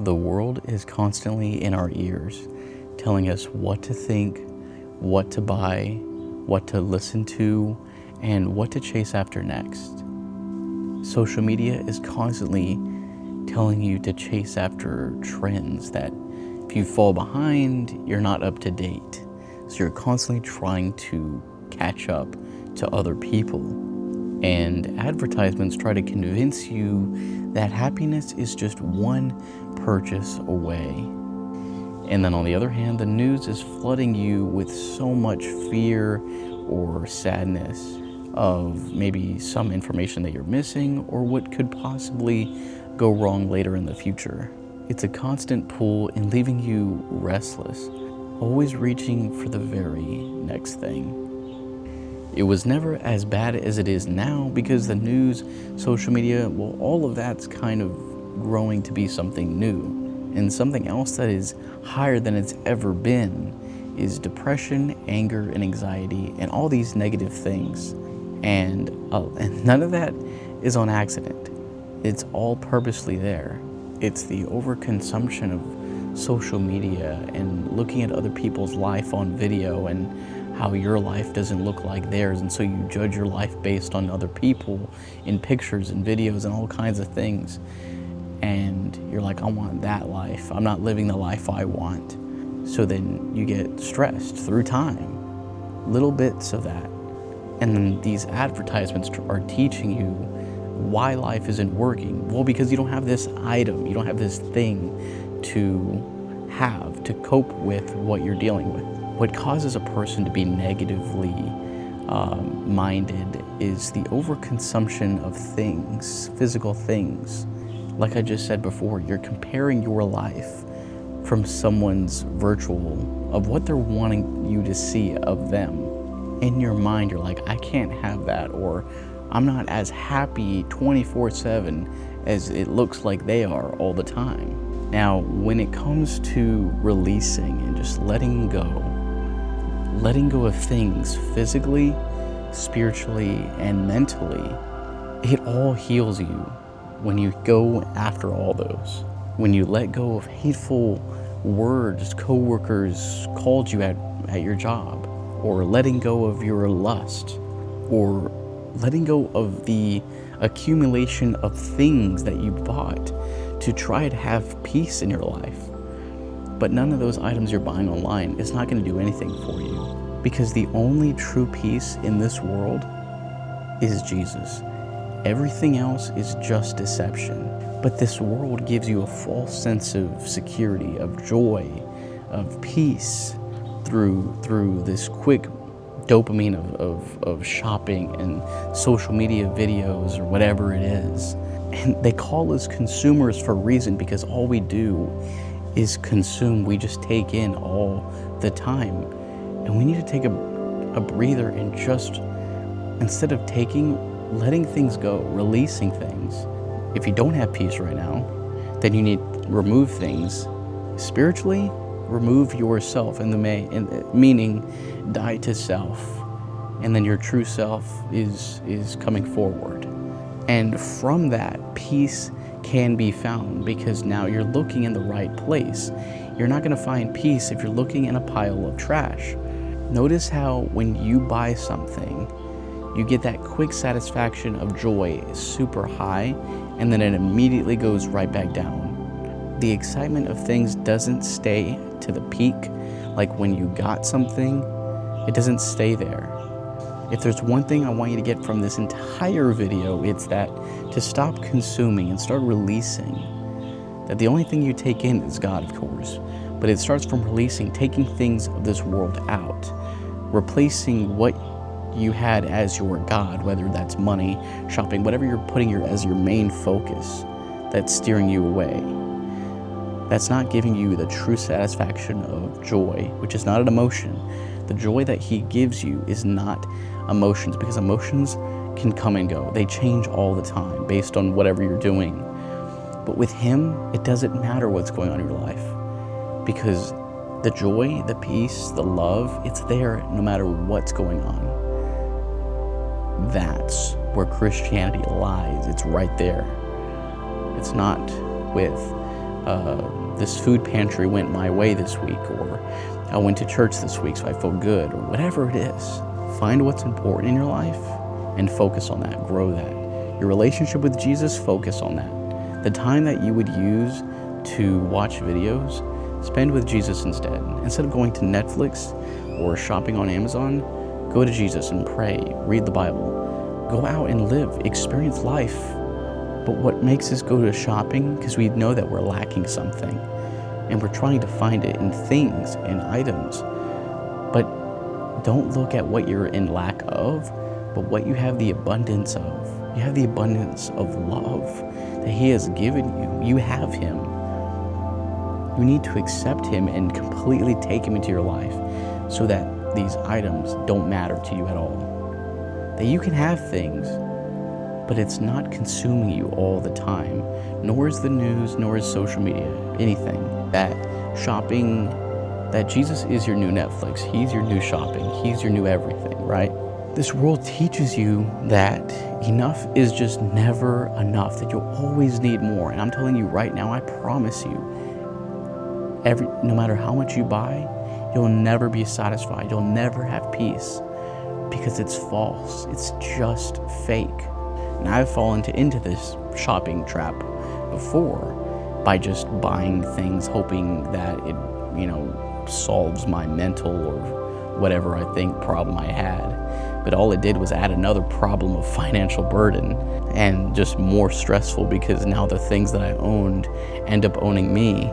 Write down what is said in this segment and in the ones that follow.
The world is constantly in our ears, telling us what to think, what to buy, what to listen to, and what to chase after next. Social media is constantly telling you to chase after trends that if you fall behind, you're not up to date. So you're constantly trying to catch up to other people. And advertisements try to convince you that happiness is just one purchase away. And then on the other hand, the news is flooding you with so much fear or sadness of maybe some information that you're missing or what could possibly go wrong later in the future. It's a constant pull in leaving you restless, always reaching for the very next thing. It was never as bad as it is now because the news, social media, well, all of that's kind of growing to be something new. And something else that is higher than it's ever been is depression, anger, and anxiety, and all these negative things. And none of that is on accident. It's all purposely there. It's the overconsumption of social media and looking at other people's life on video and how your life doesn't look like theirs, and so you judge your life based on other people in pictures and videos and all kinds of things. And you're like, I want that life. I'm not living the life I want. So then you get stressed through time, little bits of that. And then these advertisements are teaching you why life isn't working. Well, because you don't have this item, you don't have this thing to have to cope with what you're dealing with. What causes a person to be negatively minded is the overconsumption of things, physical things. Like I just said before, you're comparing your life from someone's virtual of what they're wanting you to see of them. In your mind, you're like, I can't have that, or I'm not as happy 24/7 as it looks like they are all the time. Now, when it comes to releasing and just letting go of things physically, spiritually, and mentally, it all heals you when you go after all those. When you let go of hateful words coworkers called you at your job, or letting go of your lust, or letting go of the accumulation of things that you bought to try to have peace in your life. But none of those items you're buying online is not going to do anything for you, because the only true peace in this world is Jesus. Everything else is just deception. But this world gives you a false sense of security, of joy, of peace through this quick dopamine of shopping and social media videos or whatever it is. And they call us consumers for a reason, because all we do is consume. We just take in all the time. And we need to take a breather and just, instead of letting things go, releasing things. If you don't have peace right now, then you need to remove things. Spiritually, remove yourself, meaning die to self. And then your true self is coming forward. And from that, peace can be found, because now you're looking in the right place. You're not going to find peace if you're looking in a pile of trash. Notice how when you buy something, you get that quick satisfaction of joy, super high, and then it immediately goes right back down. The excitement of things doesn't stay to the peak. Like when you got something, it doesn't stay there. If there's one thing I want you to get from this entire video, it's that to stop consuming and start releasing. That the only thing you take in is God, of course, but it starts from releasing, taking things of this world out, replacing what you had as your God, whether that's money, shopping, whatever you're putting as your main focus that's steering you away. That's not giving you the true satisfaction of joy, which is not an emotion. The joy that He gives you is not emotions, because emotions can come and go. They change all the time based on whatever you're doing. But with Him, it doesn't matter what's going on in your life, because the joy, the peace, the love, it's there no matter what's going on. That's where Christianity lies. It's right there. It's not with this food pantry went my way this week, or I went to church this week so I feel good, or whatever it is. Find what's important in your life and focus on that, grow that. Your relationship with Jesus, focus on that. The time that you would use to watch videos, spend with Jesus instead. Instead of going to Netflix or shopping on Amazon, go to Jesus and pray, read the Bible. Go out and live, experience life. But what makes us go to shopping? Because we know that we're lacking something. And we're trying to find it in things and items. But don't look at what you're in lack of, but what you have the abundance of. You have the abundance of love that He has given you. You have Him. You need to accept Him and completely take Him into your life so that these items don't matter to you at all. That you can have things, but it's not consuming you all the time. Nor is the news, nor is social media, anything. That shopping, that Jesus is your new Netflix. He's your new shopping. He's your new everything, right? This world teaches you that enough is just never enough, that you'll always need more. And I'm telling you right now, I promise you, no matter how much you buy, you'll never be satisfied. You'll never have peace because it's false. It's just fake. And I've fallen into this shopping trap before by just buying things, hoping that it, solves my mental or whatever I think problem I had. But all it did was add another problem of financial burden and just more stressful because now the things that I owned end up owning me.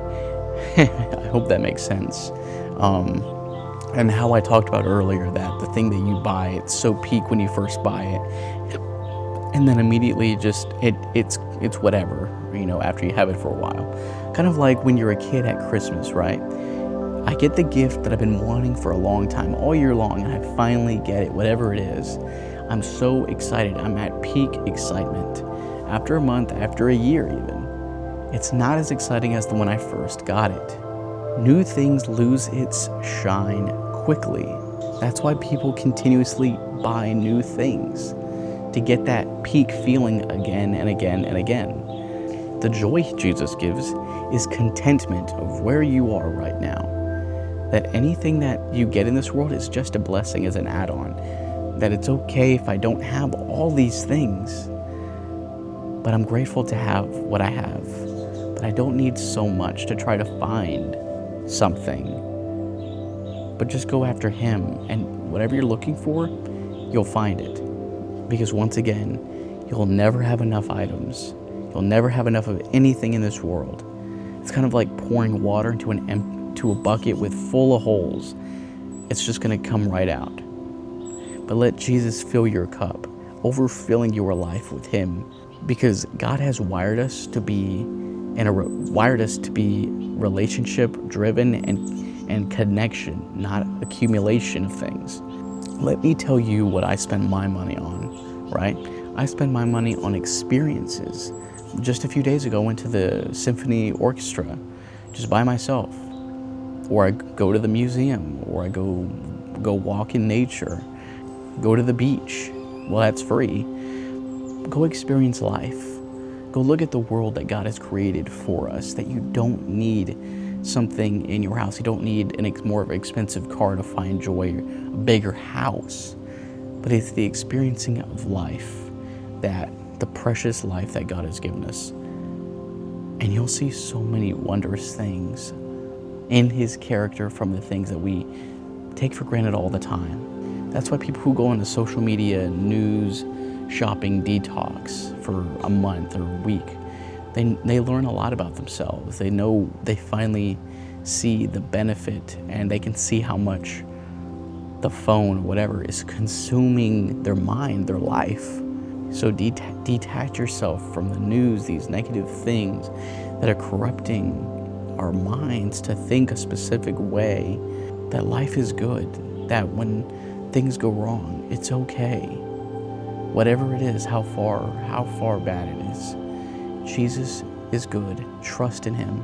I hope that makes sense. And how I talked about earlier that the thing that you buy, it's so peak when you first buy it. And then immediately just, it's whatever, after you have it for a while. Kind of like when you're a kid at Christmas, right? I get the gift that I've been wanting for a long time, all year long, and I finally get it, whatever it is. I'm so excited. I'm at peak excitement. After a month, after a year even, it's not as exciting as the when I first got it. New things lose its shine quickly. That's why people continuously buy new things, to get that peak feeling again and again and again. The joy Jesus gives is contentment of where you are right now. That anything that you get in this world is just a blessing, as an add-on. That it's okay if I don't have all these things, but I'm grateful to have what I have. That I don't need so much to try to find something, but just go after Him, and whatever you're looking for, you'll find it. Because once again, you'll never have enough items. You'll never have enough of anything in this world. It's kind of like pouring water into a bucket with full of holes. It's just going to come right out. But let Jesus fill your cup, overfilling your life with Him, because God has wired us to be relationship driven and connection, not accumulation of things. Let me tell you what I spend my money on, right? I spend my money on experiences. Just a few days ago, I went to the symphony orchestra just by myself. Or I go to the museum, or I go walk in nature, go to the beach. Well, that's free. Go experience life. Go look at the world that God has created for us, that you don't need something in your house. You don't need more of an expensive car to find joy, a bigger house. But it's the experiencing of life, that the precious life that God has given us. And you'll see so many wondrous things in His character from the things that we take for granted all the time. That's why people who go into social media, news, shopping detox for a month or a week, they learn a lot about themselves. They finally see the benefit, and they can see how much the phone, whatever, is consuming their mind, their life. So detach yourself from the news, these negative things that are corrupting our minds to think a specific way, that life is good, that when things go wrong, it's okay. Whatever it is, how far bad it is, Jesus is good. Trust in Him.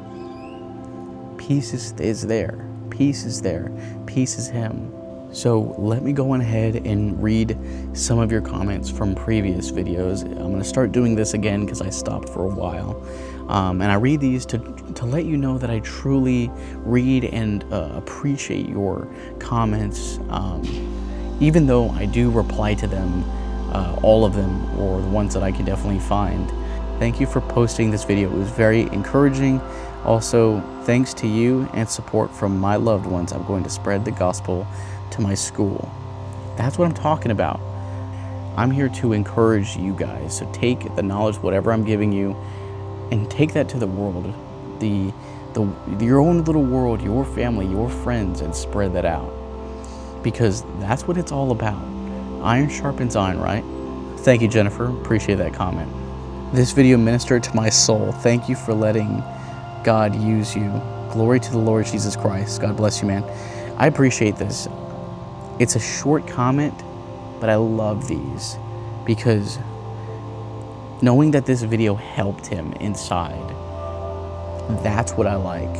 Peace is there. Peace is there. Peace is Him. So let me go on ahead and read some of your comments from previous videos. I'm going to start doing this again because I stopped for a while. And I read these to let you know that I truly read and appreciate your comments, even though I do reply to them, all of them, or the ones that I can definitely find. Thank you for posting this video. It was very encouraging. Also, thanks to you and support from my loved ones, I'm going to spread the gospel to my school. That's what I'm talking about. I'm here to encourage you guys. So take the knowledge, whatever I'm giving you, and take that to the world, your own little world, your family, your friends, and spread that out. Because that's what it's all about. Iron sharpens iron, right? Thank you, Jennifer. Appreciate that comment. This video ministered to my soul. Thank you for letting God use you. Glory to the Lord Jesus Christ. God bless you, man. I appreciate this. It's a short comment, but I love these because knowing that this video helped him inside, that's what I like.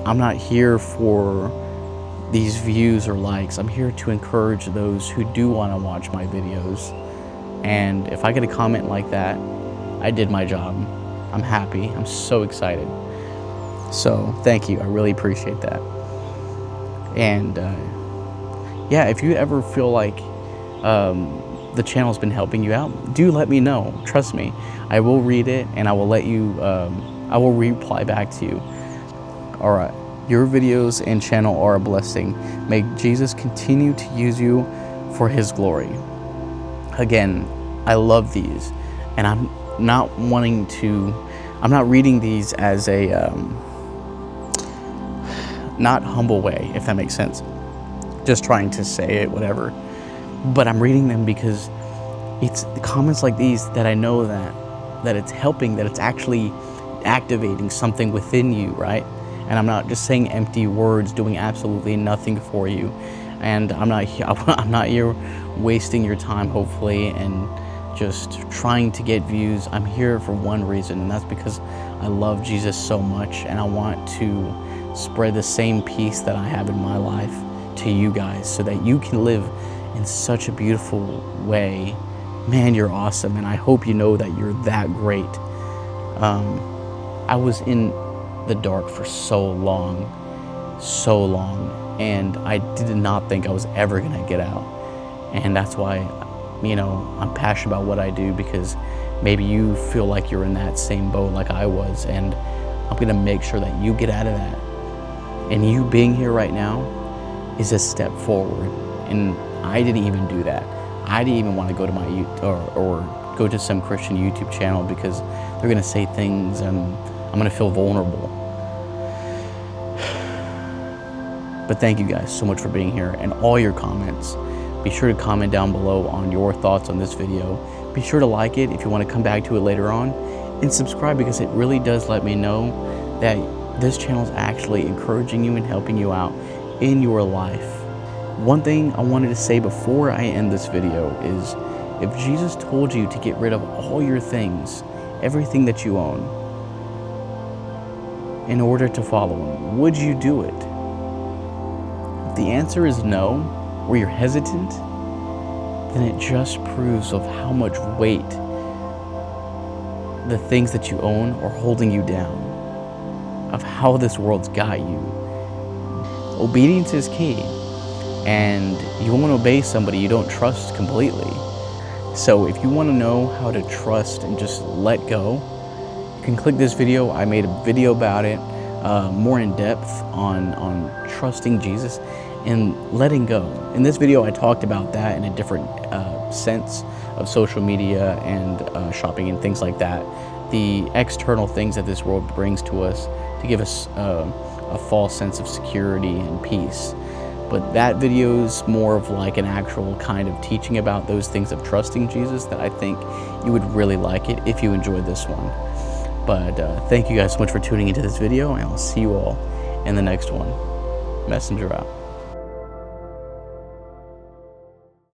I'm not here for these views or likes. I'm here to encourage those who do want to watch my videos. And if I get a comment like that, I did my job. I'm happy. I'm so excited. So thank you. I really appreciate that. And yeah, if you ever feel like the channel's been helping you out, do let me know. Trust me, I will read it and I will let you, I will reply back to you. All right, your videos and channel are a blessing. May Jesus continue to use you for his glory. Again, I love these, and I'm not reading these as a, not humble way, if that makes sense. Just trying to say it, whatever. But I'm reading them because it's comments like these that I know that it's helping, that it's actually activating something within you, right? And I'm not just saying empty words, doing absolutely nothing for you. And I'm not here wasting your time, hopefully, and just trying to get views. I'm here for one reason, and that's because I love Jesus so much, and I want to spread the same peace that I have in my life to you guys, so that you can live in such a beautiful way. Man, you're awesome, and I hope you know that you're that great. I was in the dark for so long, and I did not think I was ever gonna get out. And that's why, you know, I'm passionate about what I do, because maybe you feel like you're in that same boat like I was, and I'm gonna make sure that you get out of that. And you being here right now is a step forward. And I didn't even do that. I didn't even want to go to my or go to some Christian YouTube channel, because they're gonna say things and I'm gonna feel vulnerable. But thank you guys so much for being here and all your comments. Be sure to comment down below on your thoughts on this video. Be sure to like it if you want to come back to it later on, and subscribe, because it really does let me know that this channel is actually encouraging you and helping you out in your life. One thing I wanted to say before I end this video is, if Jesus told you to get rid of all your things, everything that you own, in order to follow him, would you do it? If the answer is no, or you're hesitant, then it just proves of how much weight the things that you own are holding you down, of how this world's got you. Obedience is key, and you won't obey somebody you don't trust completely. So if you want to know how to trust and just let go, you can click this video. I made a video about it, more in depth on trusting Jesus and letting go. In this video, I talked about that in a different sense of social media and shopping and things like that. The external things that this world brings to us to give us a false sense of security and peace. But that video is more of like an actual kind of teaching about those things of trusting Jesus that I think you would really like it if you enjoyed this one. But thank you guys so much for tuning into this video, and I'll see you all in the next one. Messenger out.